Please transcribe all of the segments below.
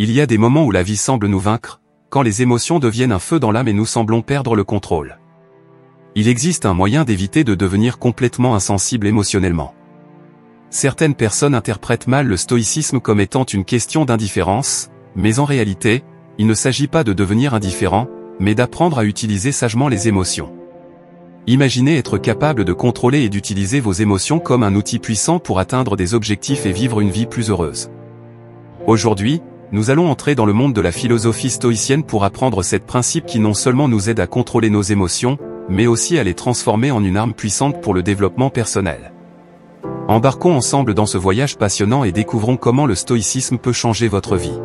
Il y a des moments où la vie semble nous vaincre, quand les émotions deviennent un feu dans l'âme et nous semblons perdre le contrôle. Il existe un moyen d'éviter de devenir complètement insensible émotionnellement. Certaines personnes interprètent mal le stoïcisme comme étant une question d'indifférence, mais en réalité, il ne s'agit pas de devenir indifférent, mais d'apprendre à utiliser sagement les émotions. Imaginez être capable de contrôler et d'utiliser vos émotions comme un outil puissant pour atteindre des objectifs et vivre une vie plus heureuse. Aujourd'hui, nous allons entrer dans le monde de la philosophie stoïcienne pour apprendre ces principes qui non seulement nous aident à contrôler nos émotions, mais aussi à les transformer en une arme puissante pour le développement personnel. Embarquons ensemble dans ce voyage passionnant et découvrons comment le stoïcisme peut changer votre vie.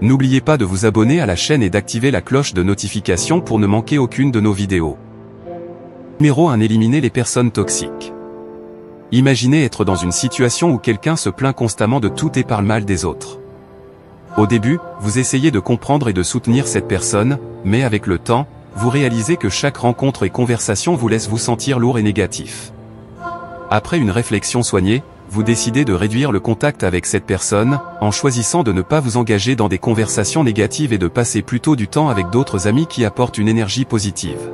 N'oubliez pas de vous abonner à la chaîne et d'activer la cloche de notification pour ne manquer aucune de nos vidéos. Numéro 1. Éliminer les personnes toxiques. Imaginez être dans une situation où quelqu'un se plaint constamment de tout et parle mal des autres. Au début, vous essayez de comprendre et de soutenir cette personne, mais avec le temps, vous réalisez que chaque rencontre et conversation vous laisse vous sentir lourd et négatif. Après une réflexion soignée, vous décidez de réduire le contact avec cette personne, en choisissant de ne pas vous engager dans des conversations négatives et de passer plutôt du temps avec d'autres amis qui apportent une énergie positive.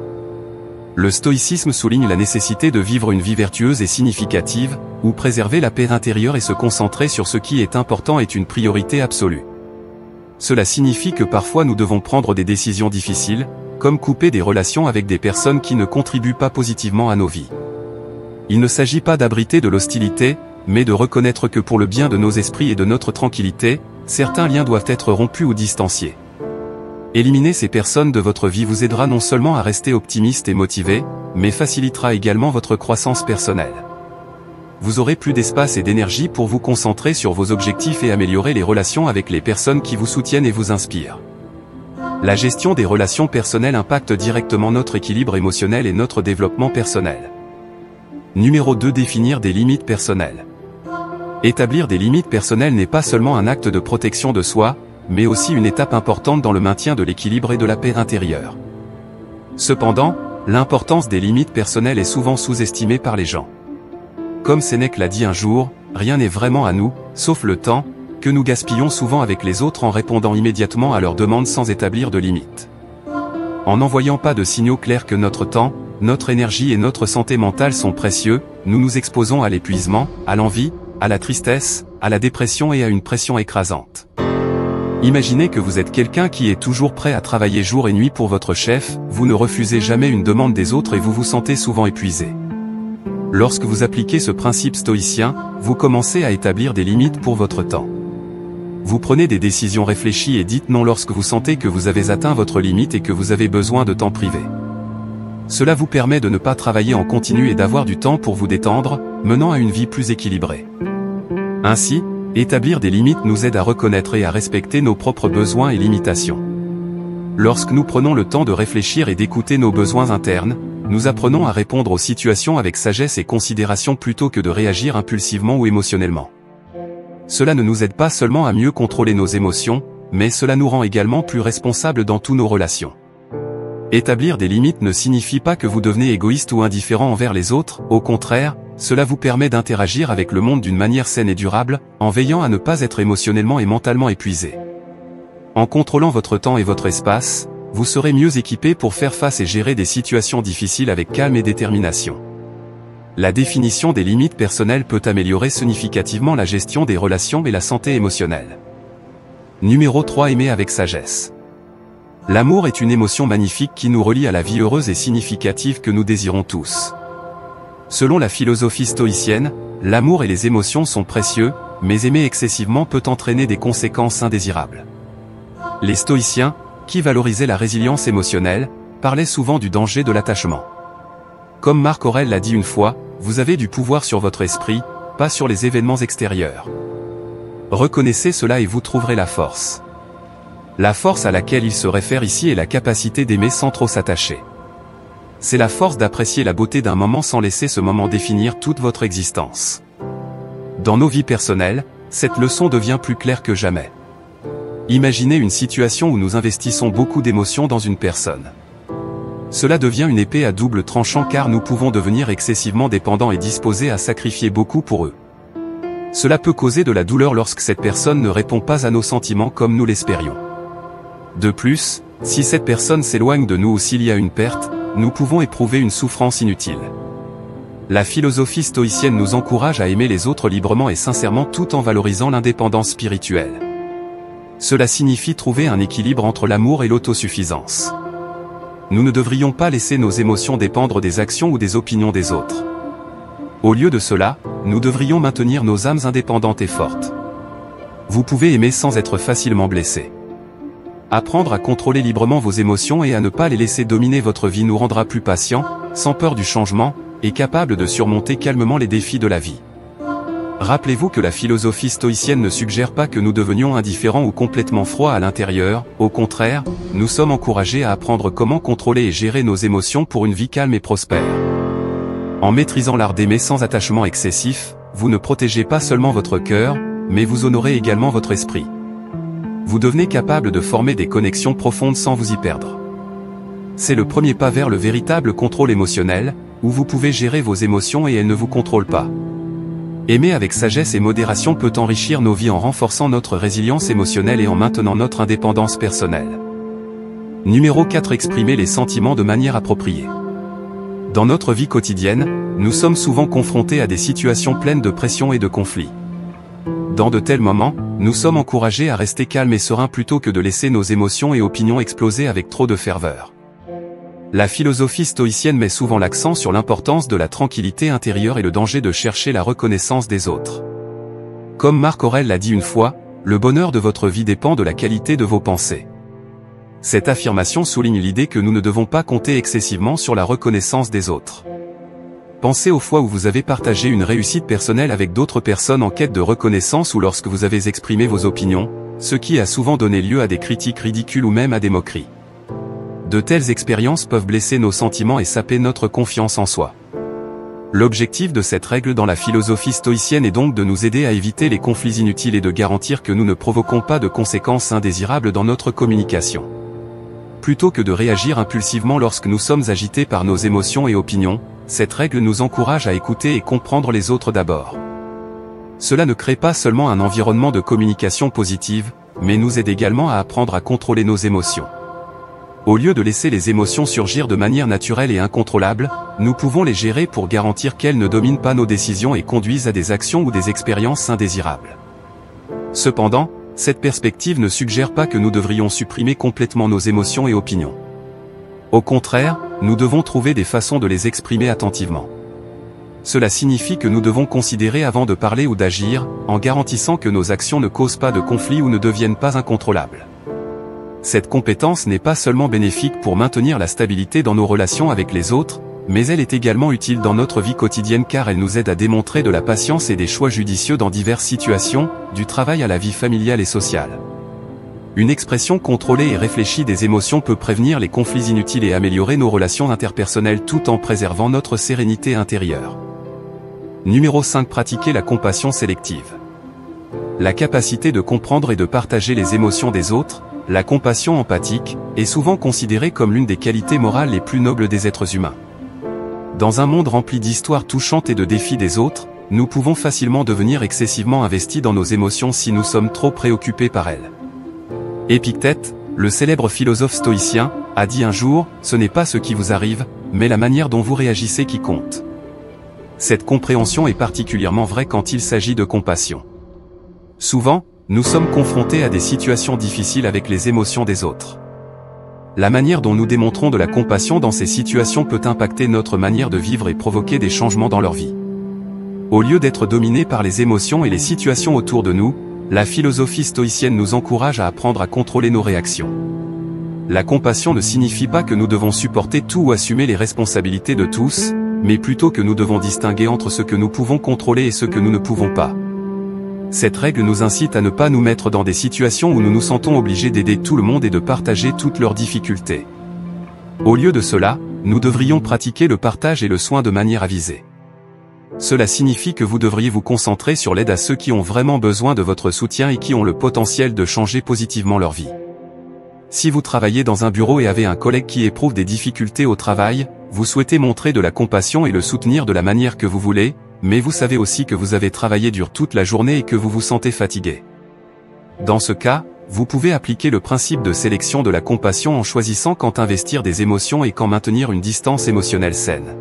Le stoïcisme souligne la nécessité de vivre une vie vertueuse et significative, où préserver la paix intérieure et se concentrer sur ce qui est important est une priorité absolue. Cela signifie que parfois nous devons prendre des décisions difficiles, comme couper des relations avec des personnes qui ne contribuent pas positivement à nos vies. Il ne s'agit pas d'abriter de l'hostilité, mais de reconnaître que pour le bien de nos esprits et de notre tranquillité, certains liens doivent être rompus ou distanciés. Éliminer ces personnes de votre vie vous aidera non seulement à rester optimiste et motivé, mais facilitera également votre croissance personnelle. Vous aurez plus d'espace et d'énergie pour vous concentrer sur vos objectifs et améliorer les relations avec les personnes qui vous soutiennent et vous inspirent. La gestion des relations personnelles impacte directement notre équilibre émotionnel et notre développement personnel. Numéro 2. Définir des limites personnelles. Établir des limites personnelles n'est pas seulement un acte de protection de soi, mais aussi une étape importante dans le maintien de l'équilibre et de la paix intérieure. Cependant, l'importance des limites personnelles est souvent sous-estimée par les gens. Comme Sénèque l'a dit un jour, rien n'est vraiment à nous, sauf le temps, que nous gaspillons souvent avec les autres en répondant immédiatement à leurs demandes sans établir de limites. En n'envoyant pas de signaux clairs que notre temps, notre énergie et notre santé mentale sont précieux, nous nous exposons à l'épuisement, à l'envie, à la tristesse, à la dépression et à une pression écrasante. Imaginez que vous êtes quelqu'un qui est toujours prêt à travailler jour et nuit pour votre chef, vous ne refusez jamais une demande des autres et vous vous sentez souvent épuisé. Lorsque vous appliquez ce principe stoïcien, vous commencez à établir des limites pour votre temps. Vous prenez des décisions réfléchies et dites non lorsque vous sentez que vous avez atteint votre limite et que vous avez besoin de temps privé. Cela vous permet de ne pas travailler en continu et d'avoir du temps pour vous détendre, menant à une vie plus équilibrée. Ainsi, établir des limites nous aide à reconnaître et à respecter nos propres besoins et limitations. Lorsque nous prenons le temps de réfléchir et d'écouter nos besoins internes, nous apprenons à répondre aux situations avec sagesse et considération plutôt que de réagir impulsivement ou émotionnellement. Cela ne nous aide pas seulement à mieux contrôler nos émotions, mais cela nous rend également plus responsables dans toutes nos relations. Établir des limites ne signifie pas que vous devenez égoïste ou indifférent envers les autres, au contraire, cela vous permet d'interagir avec le monde d'une manière saine et durable, en veillant à ne pas être émotionnellement et mentalement épuisé. En contrôlant votre temps et votre espace, vous serez mieux équipé pour faire face et gérer des situations difficiles avec calme et détermination. La définition des limites personnelles peut améliorer significativement la gestion des relations et la santé émotionnelle. Numéro 3. Aimer avec sagesse. L'amour est une émotion magnifique qui nous relie à la vie heureuse et significative que nous désirons tous. Selon la philosophie stoïcienne, l'amour et les émotions sont précieux, mais aimer excessivement peut entraîner des conséquences indésirables. Les stoïciens, qui valorisaient la résilience émotionnelle, parlaient souvent du danger de l'attachement. Comme Marc Aurèle l'a dit une fois, vous avez du pouvoir sur votre esprit, pas sur les événements extérieurs. Reconnaissez cela et vous trouverez la force. La force à laquelle il se réfère ici est la capacité d'aimer sans trop s'attacher. C'est la force d'apprécier la beauté d'un moment sans laisser ce moment définir toute votre existence. Dans nos vies personnelles, cette leçon devient plus claire que jamais. Imaginez une situation où nous investissons beaucoup d'émotions dans une personne. Cela devient une épée à double tranchant car nous pouvons devenir excessivement dépendants et disposés à sacrifier beaucoup pour eux. Cela peut causer de la douleur lorsque cette personne ne répond pas à nos sentiments comme nous l'espérions. De plus, si cette personne s'éloigne de nous ou s'il y a une perte, nous pouvons éprouver une souffrance inutile. La philosophie stoïcienne nous encourage à aimer les autres librement et sincèrement tout en valorisant l'indépendance spirituelle. Cela signifie trouver un équilibre entre l'amour et l'autosuffisance. Nous ne devrions pas laisser nos émotions dépendre des actions ou des opinions des autres. Au lieu de cela, nous devrions maintenir nos âmes indépendantes et fortes. Vous pouvez aimer sans être facilement blessé. Apprendre à contrôler librement vos émotions et à ne pas les laisser dominer votre vie nous rendra plus patients, sans peur du changement, et capables de surmonter calmement les défis de la vie. Rappelez-vous que la philosophie stoïcienne ne suggère pas que nous devenions indifférents ou complètement froids à l'intérieur, au contraire, nous sommes encouragés à apprendre comment contrôler et gérer nos émotions pour une vie calme et prospère. En maîtrisant l'art d'aimer sans attachement excessif, vous ne protégez pas seulement votre cœur, mais vous honorez également votre esprit. Vous devenez capable de former des connexions profondes sans vous y perdre. C'est le premier pas vers le véritable contrôle émotionnel, où vous pouvez gérer vos émotions et elles ne vous contrôlent pas. Aimer avec sagesse et modération peut enrichir nos vies en renforçant notre résilience émotionnelle et en maintenant notre indépendance personnelle. Numéro 4. Exprimer les sentiments de manière appropriée. Dans notre vie quotidienne, nous sommes souvent confrontés à des situations pleines de pression et de conflits. Dans de tels moments, nous sommes encouragés à rester calmes et sereins plutôt que de laisser nos émotions et opinions exploser avec trop de ferveur. La philosophie stoïcienne met souvent l'accent sur l'importance de la tranquillité intérieure et le danger de chercher la reconnaissance des autres. Comme Marc Aurèle l'a dit une fois, le bonheur de votre vie dépend de la qualité de vos pensées. Cette affirmation souligne l'idée que nous ne devons pas compter excessivement sur la reconnaissance des autres. Pensez aux fois où vous avez partagé une réussite personnelle avec d'autres personnes en quête de reconnaissance ou lorsque vous avez exprimé vos opinions, ce qui a souvent donné lieu à des critiques ridicules ou même à des moqueries. De telles expériences peuvent blesser nos sentiments et saper notre confiance en soi. L'objectif de cette règle dans la philosophie stoïcienne est donc de nous aider à éviter les conflits inutiles et de garantir que nous ne provoquons pas de conséquences indésirables dans notre communication. Plutôt que de réagir impulsivement lorsque nous sommes agités par nos émotions et opinions, cette règle nous encourage à écouter et comprendre les autres d'abord. Cela ne crée pas seulement un environnement de communication positive, mais nous aide également à apprendre à contrôler nos émotions. Au lieu de laisser les émotions surgir de manière naturelle et incontrôlable, nous pouvons les gérer pour garantir qu'elles ne dominent pas nos décisions et conduisent à des actions ou des expériences indésirables. Cependant, cette perspective ne suggère pas que nous devrions supprimer complètement nos émotions et opinions. Au contraire, nous devons trouver des façons de les exprimer attentivement. Cela signifie que nous devons considérer avant de parler ou d'agir, en garantissant que nos actions ne causent pas de conflit ou ne deviennent pas incontrôlables. Cette compétence n'est pas seulement bénéfique pour maintenir la stabilité dans nos relations avec les autres, mais elle est également utile dans notre vie quotidienne car elle nous aide à démontrer de la patience et des choix judicieux dans diverses situations, du travail à la vie familiale et sociale. Une expression contrôlée et réfléchie des émotions peut prévenir les conflits inutiles et améliorer nos relations interpersonnelles tout en préservant notre sérénité intérieure. Numéro 5. Pratiquer la compassion sélective. La capacité de comprendre et de partager les émotions des autres, la compassion empathique, est souvent considérée comme l'une des qualités morales les plus nobles des êtres humains. Dans un monde rempli d'histoires touchantes et de défis des autres, nous pouvons facilement devenir excessivement investis dans nos émotions si nous sommes trop préoccupés par elles. Épictète, le célèbre philosophe stoïcien, a dit un jour, « Ce n'est pas ce qui vous arrive, mais la manière dont vous réagissez qui compte. » Cette compréhension est particulièrement vraie quand il s'agit de compassion. Souvent, nous sommes confrontés à des situations difficiles avec les émotions des autres. La manière dont nous démontrons de la compassion dans ces situations peut impacter notre manière de vivre et provoquer des changements dans leur vie. Au lieu d'être dominés par les émotions et les situations autour de nous, la philosophie stoïcienne nous encourage à apprendre à contrôler nos réactions. La compassion ne signifie pas que nous devons supporter tout ou assumer les responsabilités de tous, mais plutôt que nous devons distinguer entre ce que nous pouvons contrôler et ce que nous ne pouvons pas. Cette règle nous incite à ne pas nous mettre dans des situations où nous nous sentons obligés d'aider tout le monde et de partager toutes leurs difficultés. Au lieu de cela, nous devrions pratiquer le partage et le soin de manière avisée. Cela signifie que vous devriez vous concentrer sur l'aide à ceux qui ont vraiment besoin de votre soutien et qui ont le potentiel de changer positivement leur vie. Si vous travaillez dans un bureau et avez un collègue qui éprouve des difficultés au travail, vous souhaitez montrer de la compassion et le soutenir de la manière que vous voulez, mais vous savez aussi que vous avez travaillé dur toute la journée et que vous vous sentez fatigué. Dans ce cas, vous pouvez appliquer le principe de sélection de la compassion en choisissant quand investir des émotions et quand maintenir une distance émotionnelle saine.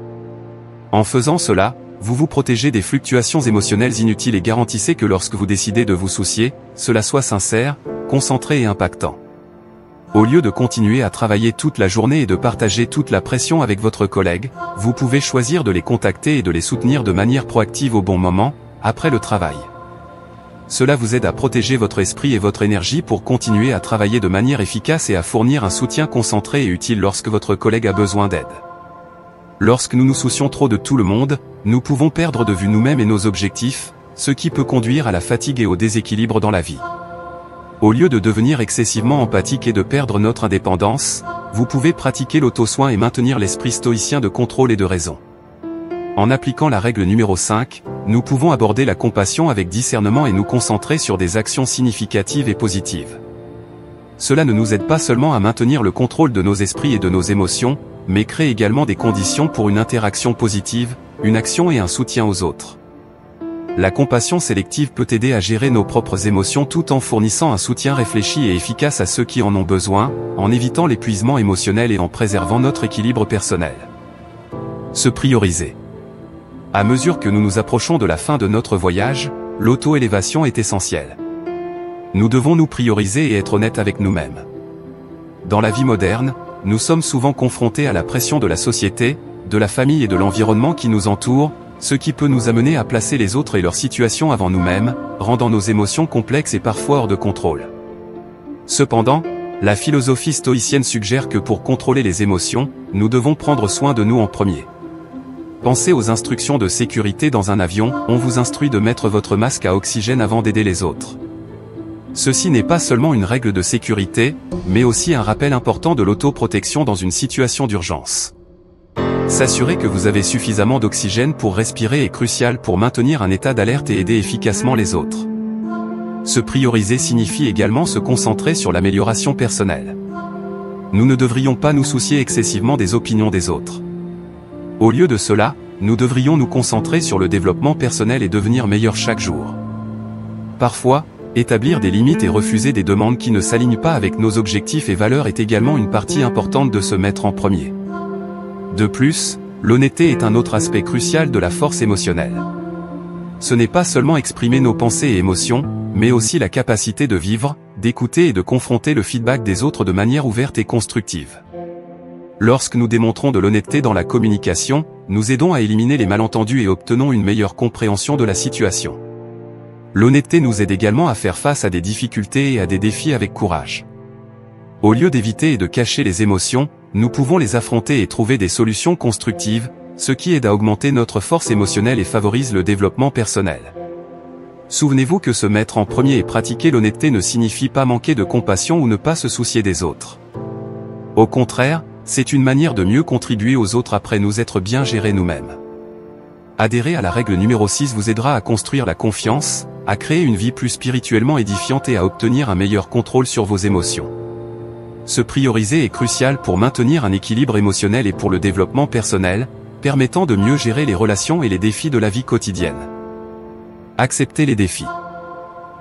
En faisant cela, vous vous protégez des fluctuations émotionnelles inutiles et garantissez que lorsque vous décidez de vous soucier, cela soit sincère, concentré et impactant. Au lieu de continuer à travailler toute la journée et de partager toute la pression avec votre collègue, vous pouvez choisir de les contacter et de les soutenir de manière proactive au bon moment, après le travail. Cela vous aide à protéger votre esprit et votre énergie pour continuer à travailler de manière efficace et à fournir un soutien concentré et utile lorsque votre collègue a besoin d'aide. Lorsque nous nous soucions trop de tout le monde, nous pouvons perdre de vue nous-mêmes et nos objectifs, ce qui peut conduire à la fatigue et au déséquilibre dans la vie. Au lieu de devenir excessivement empathique et de perdre notre indépendance, vous pouvez pratiquer l'auto-soin et maintenir l'esprit stoïcien de contrôle et de raison. En appliquant la règle numéro 5, nous pouvons aborder la compassion avec discernement et nous concentrer sur des actions significatives et positives. Cela ne nous aide pas seulement à maintenir le contrôle de nos esprits et de nos émotions, mais crée également des conditions pour une interaction positive, une action et un soutien aux autres. La compassion sélective peut aider à gérer nos propres émotions tout en fournissant un soutien réfléchi et efficace à ceux qui en ont besoin, en évitant l'épuisement émotionnel et en préservant notre équilibre personnel. Se prioriser. À mesure que nous nous approchons de la fin de notre voyage, l'auto-élévation est essentielle. Nous devons nous prioriser et être honnêtes avec nous-mêmes. Dans la vie moderne, nous sommes souvent confrontés à la pression de la société, de la famille et de l'environnement qui nous entoure, ce qui peut nous amener à placer les autres et leur situation avant nous-mêmes, rendant nos émotions complexes et parfois hors de contrôle. Cependant, la philosophie stoïcienne suggère que pour contrôler les émotions, nous devons prendre soin de nous en premier. Pensez aux instructions de sécurité dans un avion, on vous instruit de mettre votre masque à oxygène avant d'aider les autres. Ceci n'est pas seulement une règle de sécurité, mais aussi un rappel important de l'autoprotection dans une situation d'urgence. S'assurer que vous avez suffisamment d'oxygène pour respirer est crucial pour maintenir un état d'alerte et aider efficacement les autres. Se prioriser signifie également se concentrer sur l'amélioration personnelle. Nous ne devrions pas nous soucier excessivement des opinions des autres. Au lieu de cela, nous devrions nous concentrer sur le développement personnel et devenir meilleurs chaque jour. Parfois, établir des limites et refuser des demandes qui ne s'alignent pas avec nos objectifs et valeurs est également une partie importante de se mettre en premier. De plus, l'honnêteté est un autre aspect crucial de la force émotionnelle. Ce n'est pas seulement exprimer nos pensées et émotions, mais aussi la capacité de vivre, d'écouter et de confronter le feedback des autres de manière ouverte et constructive. Lorsque nous démontrons de l'honnêteté dans la communication, nous aidons à éliminer les malentendus et obtenons une meilleure compréhension de la situation. L'honnêteté nous aide également à faire face à des difficultés et à des défis avec courage. Au lieu d'éviter et de cacher les émotions, nous pouvons les affronter et trouver des solutions constructives, ce qui aide à augmenter notre force émotionnelle et favorise le développement personnel. Souvenez-vous que se mettre en premier et pratiquer l'honnêteté ne signifie pas manquer de compassion ou ne pas se soucier des autres. Au contraire, c'est une manière de mieux contribuer aux autres après nous être bien gérés nous-mêmes. Adhérer à la règle numéro 6 vous aidera à construire la confiance, à créer une vie plus spirituellement édifiante et à obtenir un meilleur contrôle sur vos émotions. Se prioriser est crucial pour maintenir un équilibre émotionnel et pour le développement personnel, permettant de mieux gérer les relations et les défis de la vie quotidienne. Accepter les défis.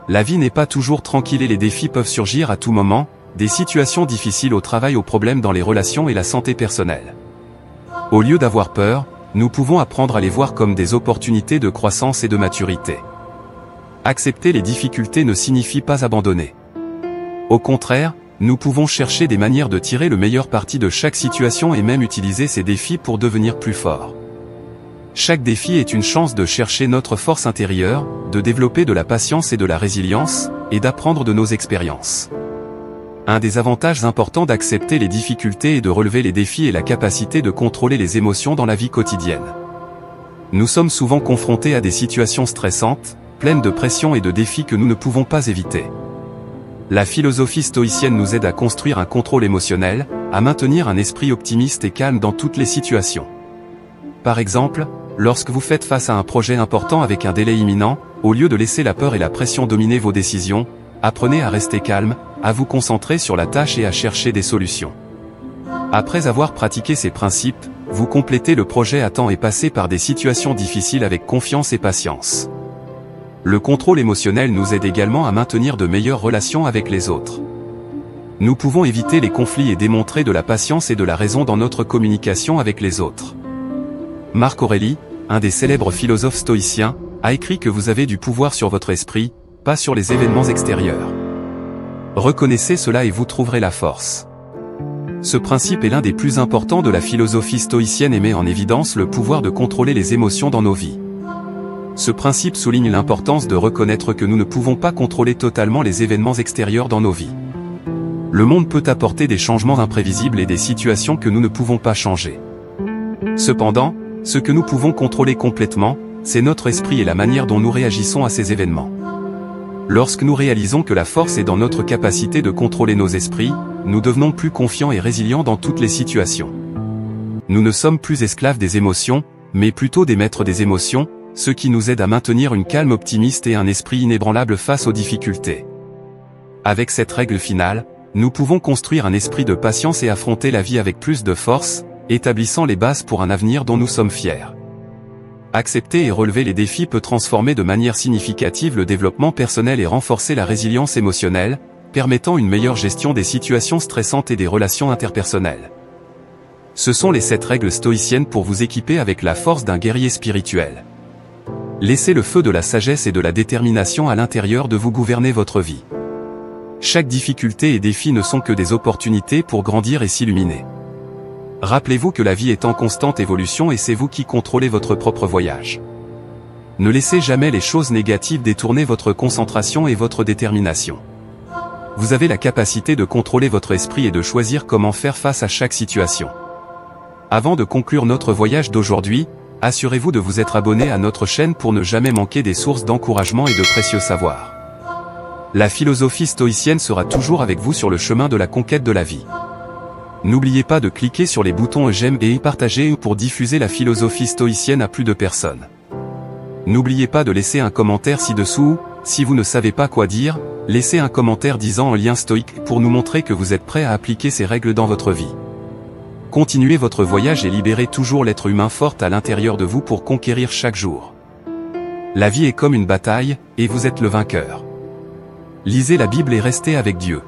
La vie n'est pas toujours tranquille et les défis peuvent surgir à tout moment, des situations difficiles au travail aux problèmes dans les relations et la santé personnelle. Au lieu d'avoir peur, nous pouvons apprendre à les voir comme des opportunités de croissance et de maturité. Accepter les difficultés ne signifie pas abandonner. Au contraire, nous pouvons chercher des manières de tirer le meilleur parti de chaque situation et même utiliser ces défis pour devenir plus forts. Chaque défi est une chance de chercher notre force intérieure, de développer de la patience et de la résilience, et d'apprendre de nos expériences. Un des avantages importants d'accepter les difficultés et de relever les défis est la capacité de contrôler les émotions dans la vie quotidienne. Nous sommes souvent confrontés à des situations stressantes, pleines de pression et de défis que nous ne pouvons pas éviter. La philosophie stoïcienne nous aide à construire un contrôle émotionnel, à maintenir un esprit optimiste et calme dans toutes les situations. Par exemple, lorsque vous faites face à un projet important avec un délai imminent, au lieu de laisser la peur et la pression dominer vos décisions, apprenez à rester calme, à vous concentrer sur la tâche et à chercher des solutions. Après avoir pratiqué ces principes, vous complétez le projet à temps et passez par des situations difficiles avec confiance et patience. Le contrôle émotionnel nous aide également à maintenir de meilleures relations avec les autres. Nous pouvons éviter les conflits et démontrer de la patience et de la raison dans notre communication avec les autres. Marc Aurèle, un des célèbres philosophes stoïciens, a écrit que vous avez du pouvoir sur votre esprit, pas sur les événements extérieurs. Reconnaissez cela et vous trouverez la force. Ce principe est l'un des plus importants de la philosophie stoïcienne et met en évidence le pouvoir de contrôler les émotions dans nos vies. Ce principe souligne l'importance de reconnaître que nous ne pouvons pas contrôler totalement les événements extérieurs dans nos vies. Le monde peut apporter des changements imprévisibles et des situations que nous ne pouvons pas changer. Cependant, ce que nous pouvons contrôler complètement, c'est notre esprit et la manière dont nous réagissons à ces événements. Lorsque nous réalisons que la force est dans notre capacité de contrôler nos esprits, nous devenons plus confiants et résilients dans toutes les situations. Nous ne sommes plus esclaves des émotions, mais plutôt des maîtres des émotions, ce qui nous aide à maintenir une calme optimiste et un esprit inébranlable face aux difficultés. Avec cette règle finale, nous pouvons construire un esprit de patience et affronter la vie avec plus de force, établissant les bases pour un avenir dont nous sommes fiers. Accepter et relever les défis peut transformer de manière significative le développement personnel et renforcer la résilience émotionnelle, permettant une meilleure gestion des situations stressantes et des relations interpersonnelles. Ce sont les 7 règles stoïciennes pour vous équiper avec la force d'un guerrier spirituel. Laissez le feu de la sagesse et de la détermination à l'intérieur de vous gouverner votre vie. Chaque difficulté et défi ne sont que des opportunités pour grandir et s'illuminer. Rappelez-vous que la vie est en constante évolution et c'est vous qui contrôlez votre propre voyage. Ne laissez jamais les choses négatives détourner votre concentration et votre détermination. Vous avez la capacité de contrôler votre esprit et de choisir comment faire face à chaque situation. Avant de conclure notre voyage d'aujourd'hui, assurez-vous de vous être abonné à notre chaîne pour ne jamais manquer des sources d'encouragement et de précieux savoirs. La philosophie stoïcienne sera toujours avec vous sur le chemin de la conquête de la vie. N'oubliez pas de cliquer sur les boutons j'aime et partager pour diffuser la philosophie stoïcienne à plus de personnes. N'oubliez pas de laisser un commentaire ci-dessous, si vous ne savez pas quoi dire, laissez un commentaire disant un lien stoïque pour nous montrer que vous êtes prêt à appliquer ces règles dans votre vie. Continuez votre voyage et libérez toujours l'être humain fort à l'intérieur de vous pour conquérir chaque jour. La vie est comme une bataille, et vous êtes le vainqueur. Lisez la Bible et restez avec Dieu.